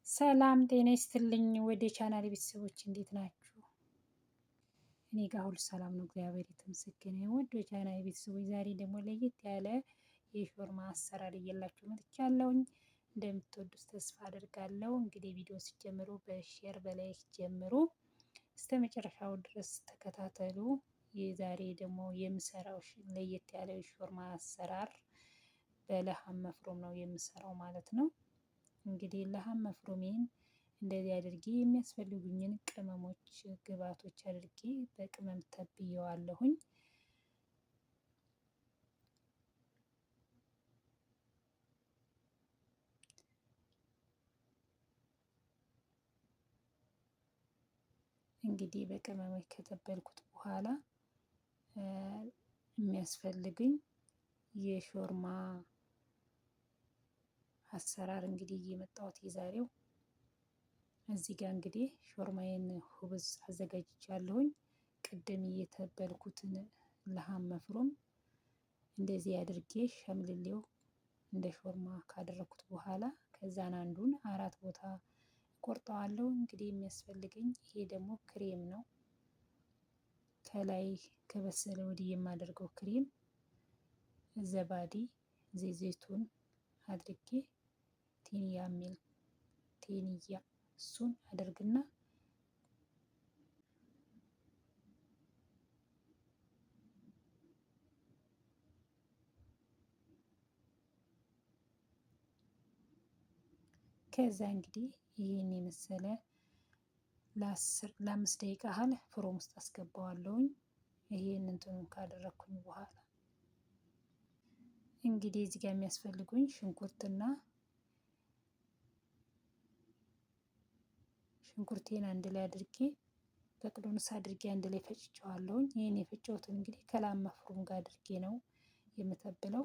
ሰላም ጤና ይስጥልኝ ወደ ቻናል ቤተሰቦች እንዴት ናችሁ? እኔ ጋር ሁሉ ሰላም ነው፣ እግዚአብሔር የተመሰገነ ይሁን። ወደ ቻናል ቤተሰቦች ዛሬ ደግሞ ለየት ያለ የሾርማ አሰራር እየላችሁ መጥቻለሁኝ። እንደምትወዱት ተስፋ አደርጋለሁ። እንግዲህ ቪዲዮ ሲጀምሩ በሼር በላይክ ጀምሩ፣ እስከ መጨረሻው ድረስ ተከታተሉ። የዛሬ ደግሞ የምሰራው ለየት ያለ የሾርማ አሰራር በለሃም መፍሮም ነው የምሰራው ማለት ነው። እንግዲህ ለሃም መፍሮሜን እንደዚህ አድርጌ የሚያስፈልጉኝን ቅመሞች ግብአቶች አድርጌ በቅመም ተብየዋለሁኝ። እንግዲህ በቅመሞች ከተበልኩት በኋላ የሚያስፈልግኝ የሾርማ አሰራር እንግዲህ እየመጣሁት የዛሬው እዚህ ጋር እንግዲህ ሾርማዬን ሁብዝ አዘጋጅቻለሁኝ። ቅድም እየተበልኩትን ለሃም መፍሮም እንደዚህ አድርጌ ሸምልሌው እንደ ሾርማ ካደረኩት በኋላ ከዛን አንዱን አራት ቦታ ቆርጠዋለሁ። እንግዲህ የሚያስፈልገኝ ይሄ ደግሞ ክሬም ነው። ከላይ ከበሰለ ወዲህ የማደርገው ክሬም ዘባዲ ዘይቱን አድርጌ ቴንያ እሱን አደርግና ከዛ እንግዲህ ይህን የመሰለ ለ5 ደቂቃ ያህል ፍሮም ውስጥ አስገባዋለሁኝ። ይሄን እንትኑን ካደረኩኝ በኋላ እንግዲህ እዚህ ጋር የሚያስፈልጉኝ ሽንኩርቴን አንድ ላይ አድርጌ በቅዱንስ አድርጌ አንድ ላይ ፈጭቸዋለሁኝ። ይሄን የፈጨሁትን እንግዲህ ከላም መፍሮም ጋር አድርጌ ነው የምተብለው።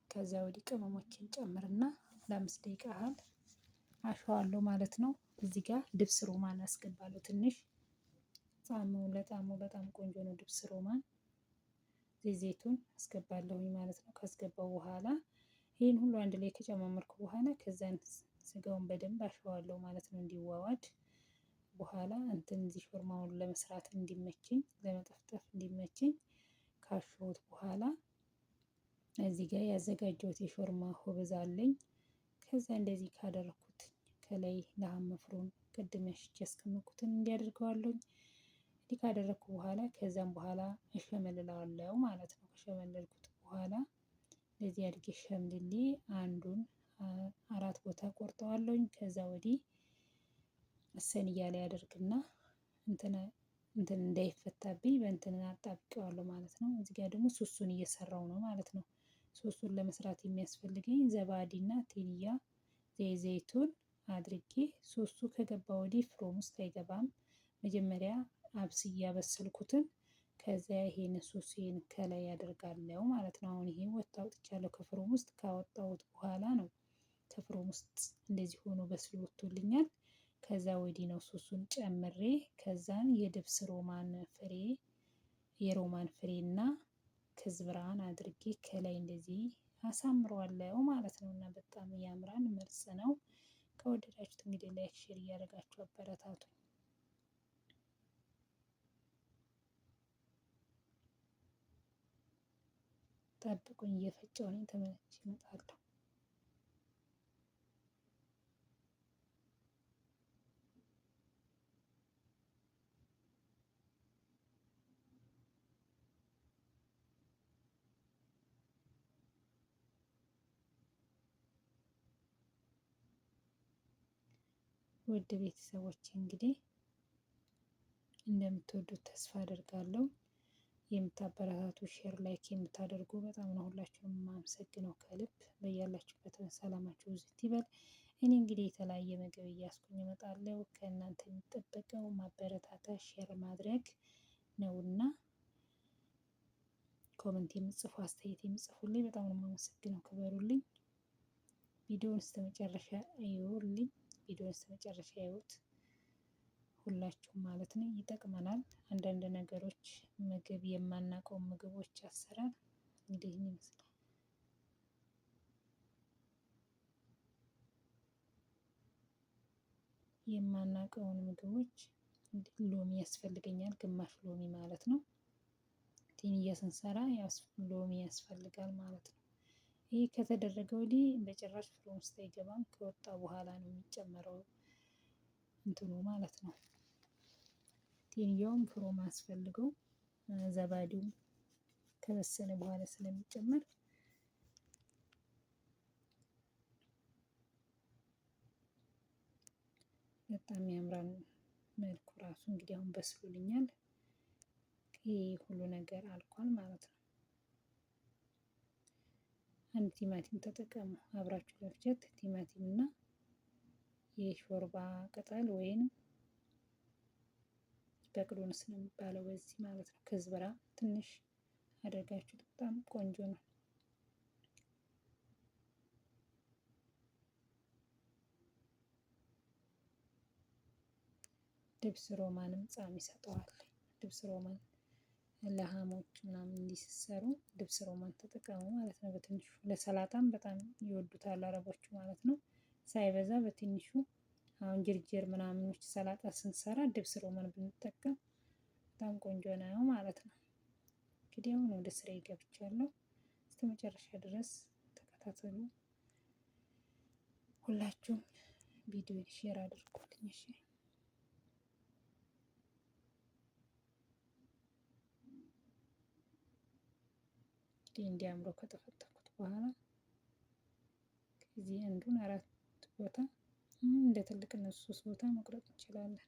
ከዛ ወዲህ ቅመሞችን ጨምርና ለ5 ደቂቃ ያህል አሸዋለሁ ማለት ነው። እዚህ ጋር ድብስ ሮማን አስገባለሁ። ትንሽ ለጣሙ በጣም ቆንጆ ነው ድብስ ሮማን። ዘይቱን አስገባለሁኝ ማለት ነው። ካስገባው በኋላ ይህን ሁሉ አንድ ላይ ከጨማመርኩ በኋላ ከዛን ስጋውን በደንብ አሸዋለሁ ማለት ነው፣ እንዲዋዋድ። በኋላ እዚህ ሾርማውን ለመስራት እንዲመችኝ፣ ለመጠፍጠፍ እንዲመችኝ ካሸሁት በኋላ እዚህ ጋር ያዘጋጀሁት የሾርማ ሁብዝ አለኝ። ከዛ እንደዚህ ካደረኩት ከላይ ለሃም መፍሮም ቅድም ያሽቼ ያስቀመጥኩትን እንዲያደርገዋለሁኝ። እንዲህ ካደረኩ በኋላ ከዛም በኋላ እሸመልለዋለሁ ማለት ነው። ከሸመለልኩት በኋላ እንደዚህ አድርጌ ሸምልሌ አንዱን አራት ቦታ ቆርጠዋለሁኝ። ከዛ ወዲህ ሰንያ ላይ አደርግና እንትን እንዳይፈታብኝ በእንትን አጣብቀዋለሁ ማለት ነው። እዚህ ጋር ደግሞ ሶሱን እየሰራው ነው ማለት ነው። ሶሱን ለመስራት የሚያስፈልገኝ ዘባዲና ቴንያ ዘይቱን አድርጌ ሶሱ ከገባ ወዲህ ፍሮም ውስጥ አይገባም። መጀመሪያ አብስዬ ያበሰልኩትን ከዛ ይሄን ሶሴን ከላይ ያደርጋለሁ ማለት ነው። አሁን ይሄ ወጥ አውጥቻለሁ ከፍሮም ውስጥ። ካወጣሁት በኋላ ነው ከፍሮም ውስጥ እንደዚህ ሆኖ በስሎ ወጥቶልኛል። ከዛ ወዲህ ነው ሶሱን ጨምሬ ከዛን የድብስ ሮማን ፍሬ የሮማን ፍሬና ክዝብራን አድርጌ ከላይ እንደዚህ አሳምረዋለሁ ማለት ነው። እና በጣም ያምራል፣ ምርጥ ነው። ከወደዳችሁት እንግዲህ ላይክ ሼር እያደረጋችሁ አበረታቱኝ። ጠብቁኝ፣ እየፈጨሁ ነኝ፣ ተመልሼ እመጣለሁ። ውድ ቤተሰቦች እንግዲህ እንደምትወዱት ተስፋ አደርጋለሁ። የምታበረታቱ ሼር ላይክ የምታደርጉ በጣም ነው ሁላችሁም የማመሰግነው ከልብ። በያላችሁበት ሰላማችሁ ብዝት ይበል። እኔ እንግዲህ የተለያየ ምግብ እያስኩኝ እመጣለሁ። ከእናንተ የሚጠበቀው ማበረታታ ሼር ማድረግ ነውና ኮመንት የምጽፉ አስተያየት የምጽፉልኝ በጣም ነው የማመሰግነው። ክበሩልኝ። ቪዲዮውን እስከመጨረሻ እዩልኝ። ቪዲዮውን እስከመጨረሻ እዩት ሁላችሁም ማለት ነው። ይጠቅመናል። አንዳንድ ነገሮች ምግብ የማናውቀው ምግቦች አሰራር እንዲህ ይመስላል። የማናውቀውን ምግቦች ሎሚ ያስፈልገኛል፣ ግማሽ ሎሚ ማለት ነው። ቲንያ ስንሰራ ሎሚ ያስፈልጋል ማለት ነው። ይህ ከተደረገ ወዲህ በጭራሽ ፍሮም ውስጥ አይገባም። ከወጣ በኋላ ነው የሚጨመረው እንትኑ ማለት ነው። ቲንያውም ፍሮም አያስፈልገው፣ ዘባዲውም ከበሰለ በኋላ ስለሚጨመር በጣም ያምራል መልኩ ራሱ። እንግዲህ አሁን በስሎልኛል። ይሄ ሁሉ ነገር አልቋል ማለት ነው። አንድ ቲማቲም ተጠቀሙ አብራችሁ ለፍጨት። ቲማቲም እና የሾርባ ቅጠል ወይም በቅሎንስ ነው የሚባለው በዚህ ማለት ነው። ከዝበራ ትንሽ አድርጋችሁ በጣም ቆንጆ ነው። ድብስ ሮማንም ጣዕም ይሰጠዋል። ድብስ ሮማን ለሃሞች ምናምን እንዲህ ሲሰሩ ድብስ ሮማን ተጠቀሙ ማለት ነው። በትንሹ ለሰላጣም በጣም ይወዱታል አረቦቹ ማለት ነው። ሳይበዛ በትንሹ አሁን ጅርጅር ምናምኖች ሰላጣ ስንሰራ ድብስ ሮማን ብንጠቀም በጣም ቆንጆ ነው ማለት ነው። እንግዲህ አሁን ወደ ስራዬ ገብቻለሁ። እስከ መጨረሻ ድረስ ተከታተሉ። ሁላችሁም ቪዲዮ ሼር አድርጉልኝ እሺ። እንዲያምረው ከተፈተኩት በኋላ ከዚህ አንዱን 4 ቦታ እንደ ትልቅነቱ 3 ቦታ መቁረጥ እንችላለን።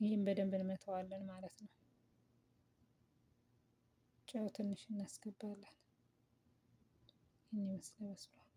ይህም በደንብ እንመተዋለን ማለት ነው። ጨው ትንሽ እናስገባለን። ይህን ይመስላል በስሏል።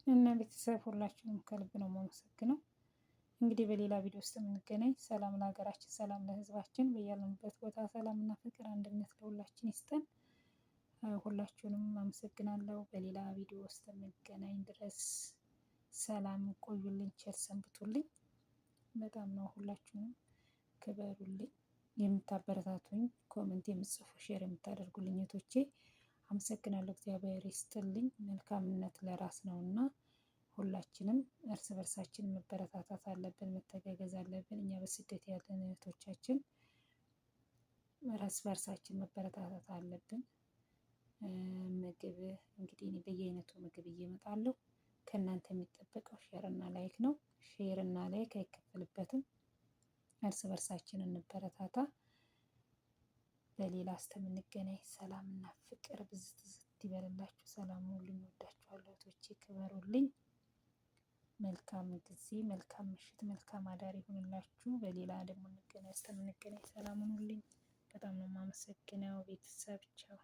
እና ቤተሰብ ሁላችሁንም ከልብ ነው የማመሰግነው። እንግዲህ በሌላ ቪዲዮ ውስጥ የምንገናኝ። ሰላም ለሀገራችን፣ ሰላም ለሕዝባችን። በያለንበት ቦታ ሰላምና ፍቅር አንድነት ለሁላችን ይስጠን። ሁላችሁንም አመሰግናለሁ። በሌላ ቪዲዮ ውስጥ የምንገናኝ ድረስ ሰላም ቆዩልኝ፣ ቸር ሰንብቱልኝ። በጣም ነው ሁላችሁንም ክበሩልኝ። የምታበረታቱኝ፣ ኮመንት የምትጽፉ፣ ሼር የምታደርጉልኝ እህቶቼ አመሰግናለሁ። እግዚአብሔር ይስጥልኝ። መልካምነት ለራስ ነውና ሁላችንም እርስ በርሳችን መበረታታት አለብን፣ መተጋገዝ አለብን። እኛ በስደት ያለን እህቶቻችን እርስ በርሳችን መበረታታት አለብን። ምግብ እንግዲህ እኔ በየአይነቱ ምግብ እየመጣለሁ። ከእናንተ የሚጠበቀው ሼር እና ላይክ ነው። ሼር እና ላይክ አይከፈልበትም። እርስ በርሳችን እንበረታታ። በሌላ እስከምንገናኝ ሰላምና ፍቅር ብዝት ይበልላችሁ። ሰላም ሁሉኝ። ወዳችኋለሁ እህቶቼ፣ ክበሩልኝ። መልካም ጊዜ፣ መልካም ምሽት፣ መልካም አዳር ይሁንላችሁ። በሌላ ደግሞ እስከምንገናኝ ሰላም ሁኑልኝ። በጣም ነው የማመሰግነው ቤተሰብ። ቻው።